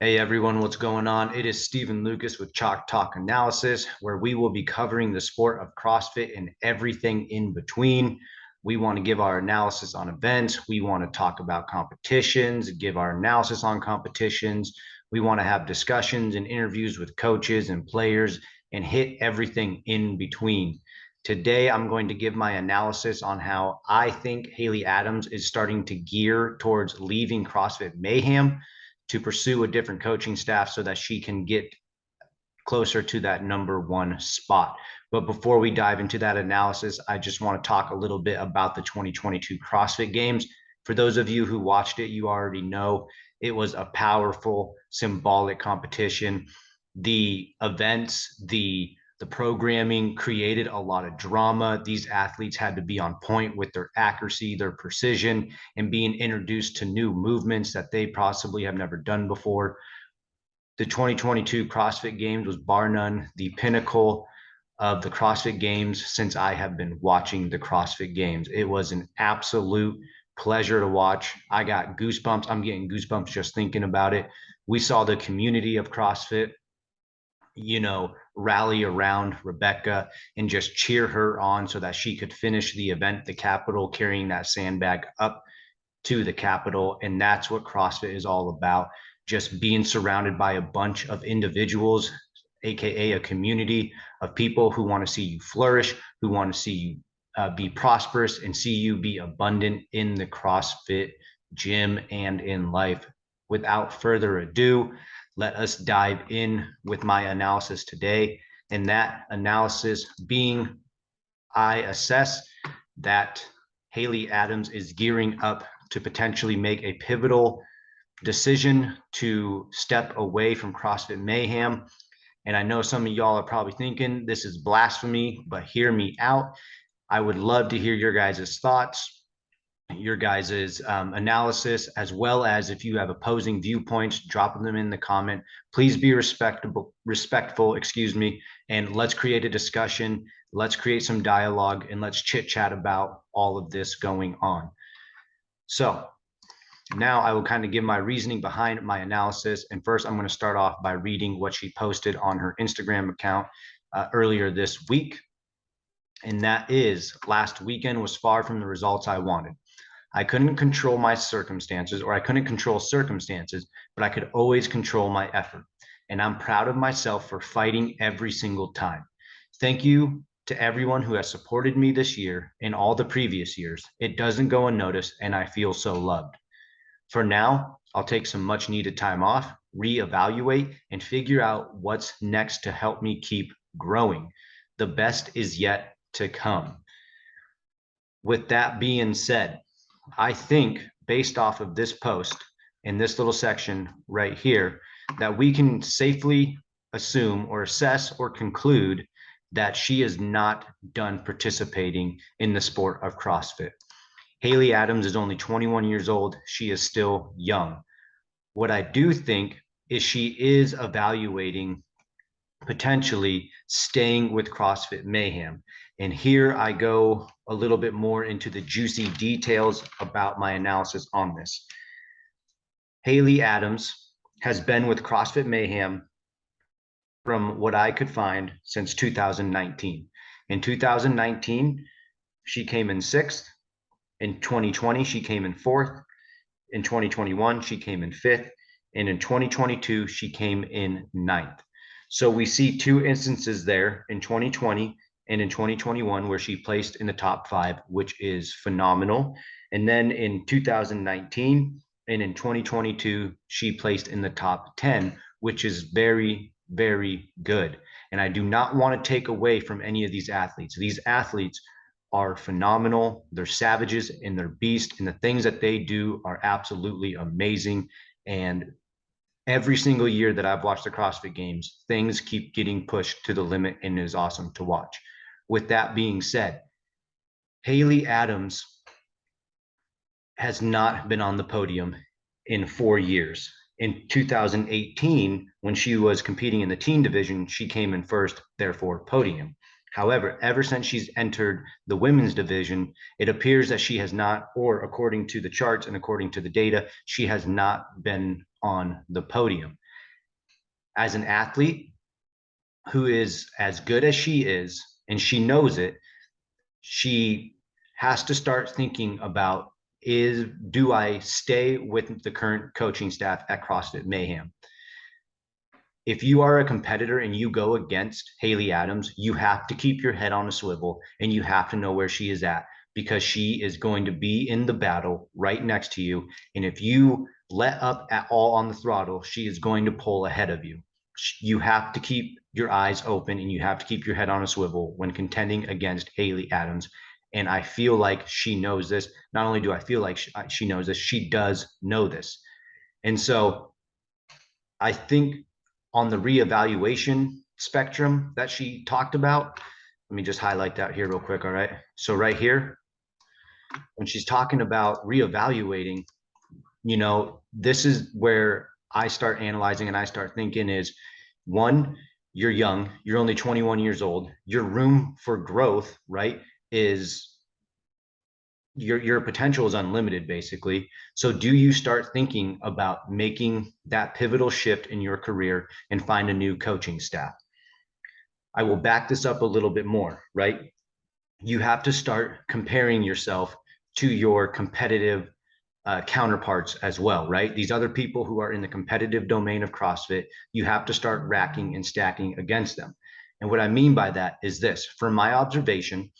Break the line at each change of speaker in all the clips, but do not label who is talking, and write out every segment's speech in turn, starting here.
Hey everyone, what's going on? It is Stephen Lucas with Chalk Talk Analysis, where we will be covering the sport of CrossFit and everything in between. We want to give our analysis on events. We want to talk about competitions, give our analysis on competitions. We want to have discussions and interviews with coaches and players and hit everything in between. Today, I'm going to give my analysis on how I think Haley Adams is starting to gear towards leaving CrossFit Mayhem to pursue a different coaching staff so that she can get closer to that number one spot. But before we dive into that analysis, I just want to talk a little bit about the 2022 CrossFit Games. For those of you who watched it, you already know it was a powerful, symbolic competition. The events, the programming created a lot of drama. These athletes had to be on point with their accuracy, their precision, and being introduced to new movements that they possibly have never done before. The 2022 CrossFit Games was bar none the pinnacle of the CrossFit Games since I have been watching the CrossFit Games. It was an absolute pleasure to watch. I got goosebumps. I'm getting goosebumps just thinking about it. We saw the community of CrossFit rally around Rebecca and just cheer her on so that she could finish the event, the Capitol, carrying that sandbag up to the Capitol. And that's what CrossFit is all about. Just being surrounded by a bunch of individuals, AKA a community of people who want to see you flourish, who want to see you be prosperous and see you be abundant in the CrossFit gym and in life. Without further ado, let us dive in with my analysis today. And that analysis being, I assess that Haley Adams is gearing up to potentially make a pivotal decision to step away from CrossFit Mayhem. And I know some of y'all are probably thinking this is blasphemy, but hear me out. I would love to hear your guys' thoughts, your guys' analysis, as well as if you have opposing viewpoints, drop them in the comment. Please be respectful, excuse me, and let's create a discussion. Let's create some dialogue and let's chit chat about all of this going on. So now I will kind of give my reasoning behind my analysis. And first, I'm going to start off by reading what she posted on her Instagram account earlier this week. And that is, last weekend was far from the results I wanted. I couldn't control my circumstances, or I couldn't control circumstances, but I could always control my effort. And I'm proud of myself for fighting every single time. Thank you to everyone who has supported me this year and all the previous years. It doesn't go unnoticed, and I feel so loved. For now, I'll take some much needed time off, reevaluate, and figure out what's next to help me keep growing. The best is yet to come. With that being said, I think based off of this post in this little section right here, that we can safely assume or assess or conclude that she is not done participating in the sport of CrossFit. Haley Adams is only 21 years old. She is still young. What I do think is she is evaluating potentially staying with CrossFit Mayhem. And here I go a little bit more into the juicy details about my analysis on this. Haley Adams has been with CrossFit Mayhem from what I could find since 2019. In 2019, she came in sixth. In 2020, she came in fourth. In 2021, she came in fifth. And in 2022, she came in ninth. So we see two instances there in 2020 and in 2021 where she placed in the top 5, which is phenomenal. And then in 2019 and in 2022, she placed in the top 10, which is very, very good. And I do not want to take away from any of these athletes. These athletes are phenomenal. They're savages and they're beasts, and the things that they do are absolutely amazing. And every single year that I've watched the CrossFit Games, things keep getting pushed to the limit and it is awesome to watch. With that being said, Haley Adams has not been on the podium in 4 years. In 2018, when she was competing in the teen division, she came in first, therefore podium. However, ever since she's entered the women's division, it appears that she has not, or according to the charts and according to the data, she has not been on the podium. as an athlete who is as good as she is, and she knows it, she has to start thinking about, do I stay with the current coaching staff at CrossFit Mayhem? If you are a competitor and you go against Haley Adams, you have to keep your head on a swivel and you have to know where she is at, because she is going to be in the battle right next to you. And if you let up at all on the throttle, she is going to pull ahead of you. You have to keep your eyes open and you have to keep your head on a swivel when contending against Haley Adams. And I feel like she knows this. Not only do I feel like she knows this, she does know this. And so I think on the reevaluation spectrum that she talked about, let me just highlight that here real quick. All right. So right here, when she's talking about reevaluating, this is where I start analyzing and I start thinking is, one, you're young, you're only 21 years old, your room for growth, right, is your potential is unlimited, basically. So do you start thinking about making that pivotal shift in your career and find a new coaching staff? I will back this up a little bit more, right? You have to start comparing yourself to your competitive counterparts as well, right? These other people who are in the competitive domain of CrossFit, you have to start racking and stacking against them. And what I mean by that is this: from my observation,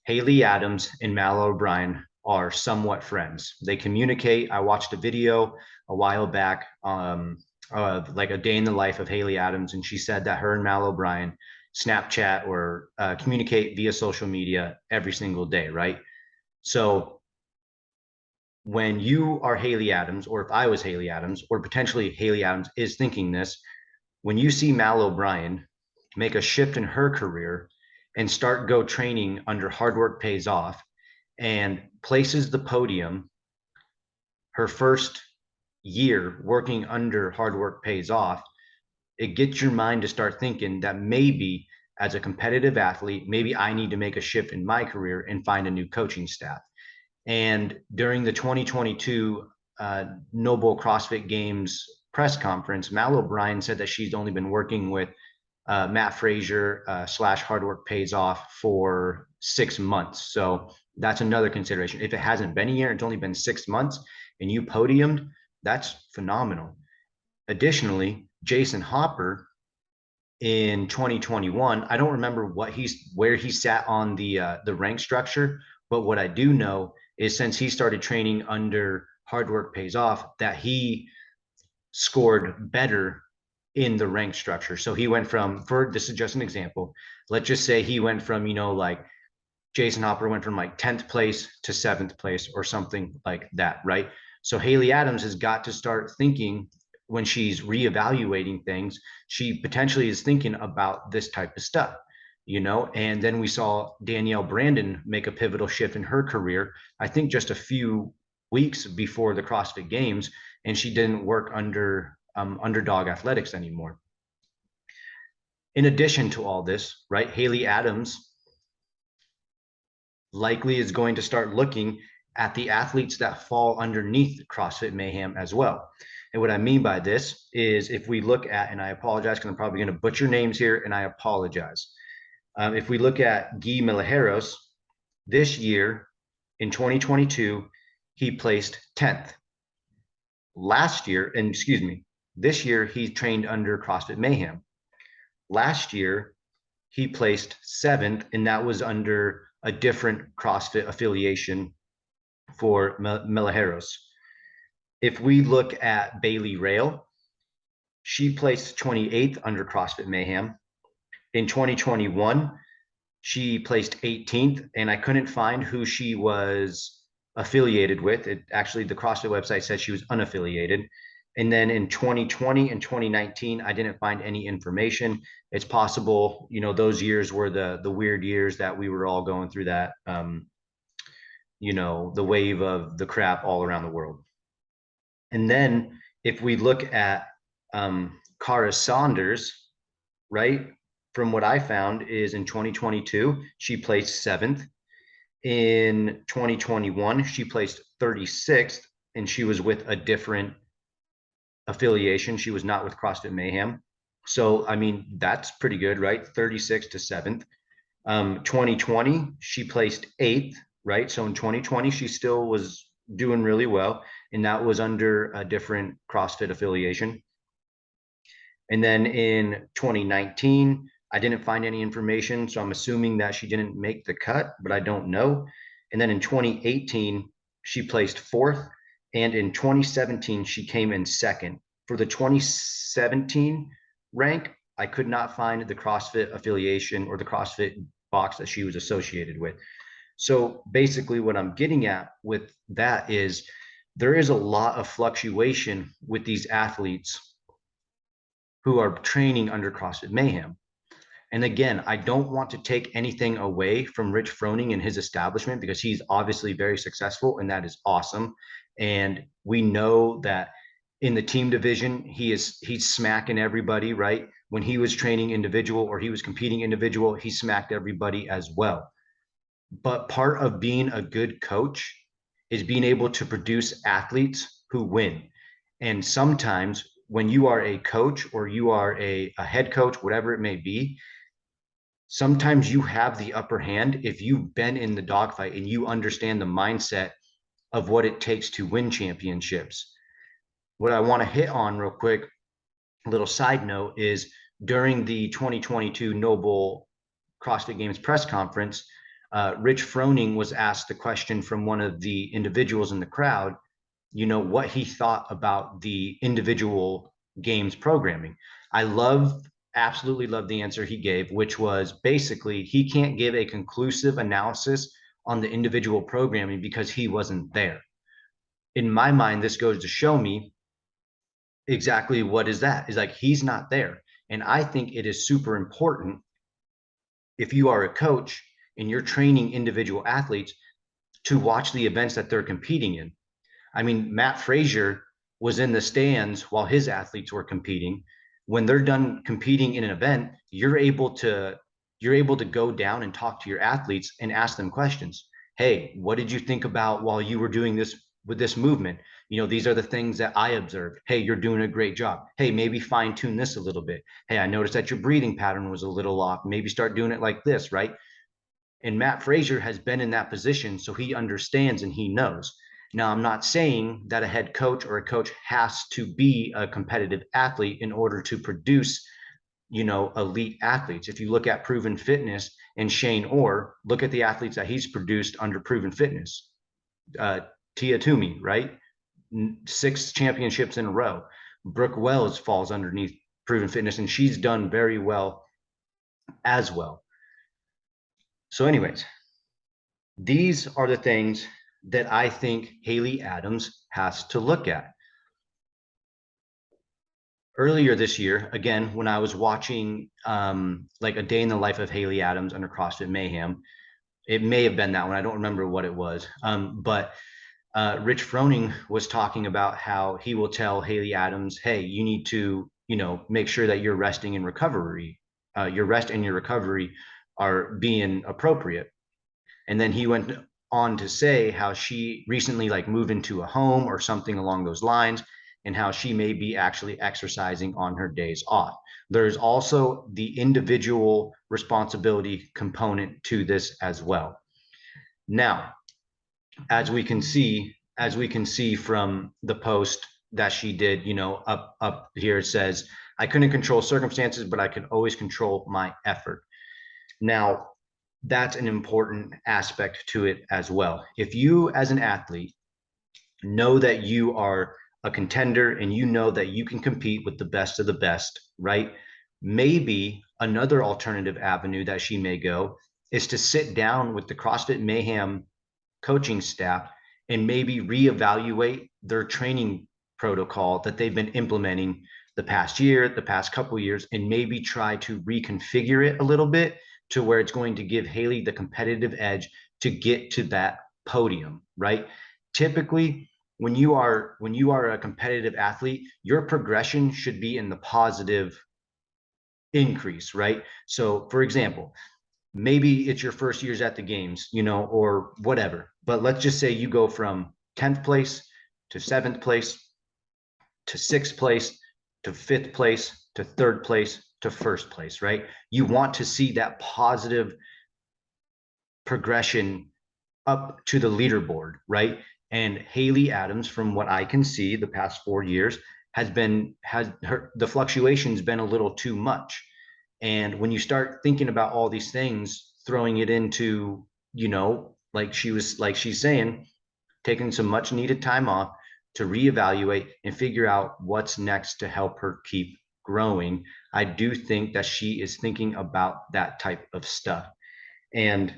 Haley Adams and Mal O'Brien are somewhat friends. They communicate. I watched a video a while back, of like a day in the life of Haley Adams, and she said that her and Mal O'Brien Snapchat or communicate via social media every single day, right? So when you are Haley Adams, or if I was Haley Adams, or potentially Haley Adams is thinking this, when you see Mal O'Brien make a shift in her career and start go training under Hard Work Pays Off and places the podium her first year working under Hard Work Pays Off, it gets your mind to start thinking that maybe as a competitive athlete, maybe I need to make a shift in my career and find a new coaching staff. And during the 2022 Noble CrossFit Games press conference, Mal O'Brien said that she's only been working with Matt Frazier / Hard Work Pays Off for 6 months. So that's another consideration. If it hasn't been a year, it's only been 6 months, and you podiumed, that's phenomenal. Additionally, Jason Hopper in 2021, I don't remember where he sat on the rank structure, but what I do know is since he started training under Hard Work Pays Off, that he scored better in the rank structure. So he went from, this is just an example, let's just say he went from, like Jason Hopper went from like 10th place to 7th place or something like that, right? So Haley Adams has got to start thinking, when she's reevaluating things, she potentially is thinking about this type of stuff, and then we saw Danielle Brandon make a pivotal shift in her career, I think just a few weeks before the CrossFit Games, and she didn't work under Underdog Athletics anymore. In addition to all this, right, Haley Adams likely is going to start looking at the athletes that fall underneath CrossFit Mayhem as well. And what I mean by this is, if we look at, and I apologize because I'm probably going to butcher names here, and I apologize. If we look at Guy Milijeros, this year in 2022, he placed 10th. This year he trained under CrossFit Mayhem. Last year he placed 7th, and that was under a different CrossFit affiliation for Milijeros. If we look at Bailey Rail, she placed 28th under CrossFit Mayhem. In 2021, she placed 18th, and I couldn't find who she was affiliated with. Actually, the CrossFit website said she was unaffiliated. And then in 2020 and 2019, I didn't find any information. It's possible, those years were the weird years that we were all going through that, the wave of the crap all around the world. And then if we look at Cara Saunders, right, from what I found is in 2022, she placed 7th. In 2021, she placed 36th, and she was with a different affiliation. She was not with CrossFit Mayhem. So, I mean, that's pretty good, right? 36 to 7th. 2020, she placed 8th, right? So in 2020, she still was doing really well. And that was under a different CrossFit affiliation. And then in 2019, I didn't find any information. So I'm assuming that she didn't make the cut, but I don't know. And then in 2018, she placed 4th. And in 2017, she came in 2nd. For the 2017 rank, I could not find the CrossFit affiliation or the CrossFit box that she was associated with. So basically, what I'm getting at with that is there is a lot of fluctuation with these athletes who are training under CrossFit Mayhem. And again, I don't want to take anything away from Rich Froning and his establishment because he's obviously very successful and that is awesome. And we know that in the team division, he's smacking everybody, right? When he was training individual or he was competing individual, he smacked everybody as well. But part of being a good coach is being able to produce athletes who win. And sometimes when you are a coach or you are a head coach, whatever it may be, sometimes you have the upper hand if you've been in the dogfight and you understand the mindset of what it takes to win championships. What I want to hit on real quick, a little side note, is during the 2022 Noble CrossFit Games press conference, Rich Froning was asked the question from one of the individuals in the crowd, what he thought about the individual games programming. Absolutely love the answer he gave, which was basically he can't give a conclusive analysis on the individual programming because he wasn't there. In my mind, this goes to show me exactly what is that. Is like he's not there. And I think it is super important if you are a coach and you're training individual athletes to watch the events that they're competing in. I mean, Matt Frazier was in the stands while his athletes were competing. When they're done competing in an event, you're able to go down and talk to your athletes and ask them questions. Hey, what did you think about while you were doing this with this movement? These are the things that I observed. Hey, you're doing a great job. Hey, maybe fine tune this a little bit. Hey, I noticed that your breathing pattern was a little off. Maybe start doing it like this, right? And Matt Frazier has been in that position, so he understands and he knows. Now, I'm not saying that a head coach or a coach has to be a competitive athlete in order to produce, elite athletes. If you look at Proven Fitness and Shane Orr, look at the athletes that he's produced under Proven Fitness. Tia Toomey, right? 6 championships in a row. Brooke Wells falls underneath Proven Fitness, and she's done very well as well. So anyways, these are the things that I think Haley Adams has to look at. Earlier this year, again, when I was watching like a day in the life of Haley Adams under CrossFit Mayhem, it may have been that one. I don't remember what it was. But Rich Froning was talking about how he will tell Haley Adams, hey, you need to, make sure that you're resting in recovery. Your rest and your recovery are being appropriate. And then he went on to say how she recently moved into a home or something along those lines, and how she may be actually exercising on her days off. There's also the individual responsibility component to this as well. Now, as we can see from the post that she did, up here, it says, I couldn't control circumstances, but I could always control my effort. Now, that's an important aspect to it as well. If you as an athlete know that you are a contender and you know that you can compete with the best of the best, right? Maybe another alternative avenue that she may go is to sit down with the CrossFit Mayhem coaching staff and maybe reevaluate their training protocol that they've been implementing the past year, the past couple of years, and maybe try to reconfigure it a little bit to where it's going to give Haley the competitive edge to get to that podium, right? Typically, when you are a competitive athlete, your progression should be in the positive increase, right? So for example, maybe it's your first years at the games, or whatever, but let's just say you go from 10th place to 7th place to sixth place, to fifth place, to third place, to first place, right? You want to see that positive progression up to the leaderboard, right? And Haley Adams, from what I can see, the past 4 years the fluctuation's been a little too much. And when you start thinking about all these things, throwing it into, like she's saying, taking some much needed time off to reevaluate and figure out what's next to help her keep growing. I do think that she is thinking about that type of stuff. And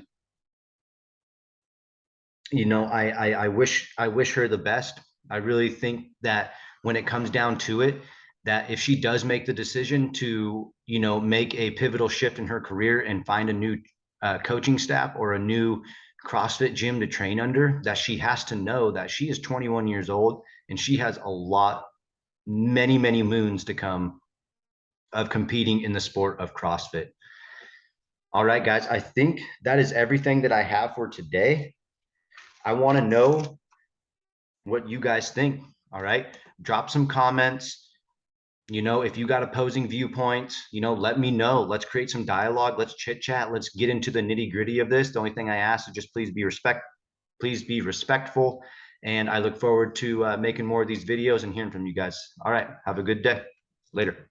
I wish her the best. I really think that when it comes down to it, that if she does make the decision to, make a pivotal shift in her career and find a new coaching staff or a new CrossFit gym to train under, that she has to know that she is 21 years old and she has many, many moons to come of competing in the sport of CrossFit. All right, guys, I think that is everything that I have for today. I want to know what you guys think. All right. Drop some comments. If you got opposing viewpoints, let me know. Let's create some dialogue. Let's chit chat. Let's get into the nitty gritty of this. The only thing I ask is just please be respectful. And I look forward to making more of these videos and hearing from you guys. All right. Have a good day. Later.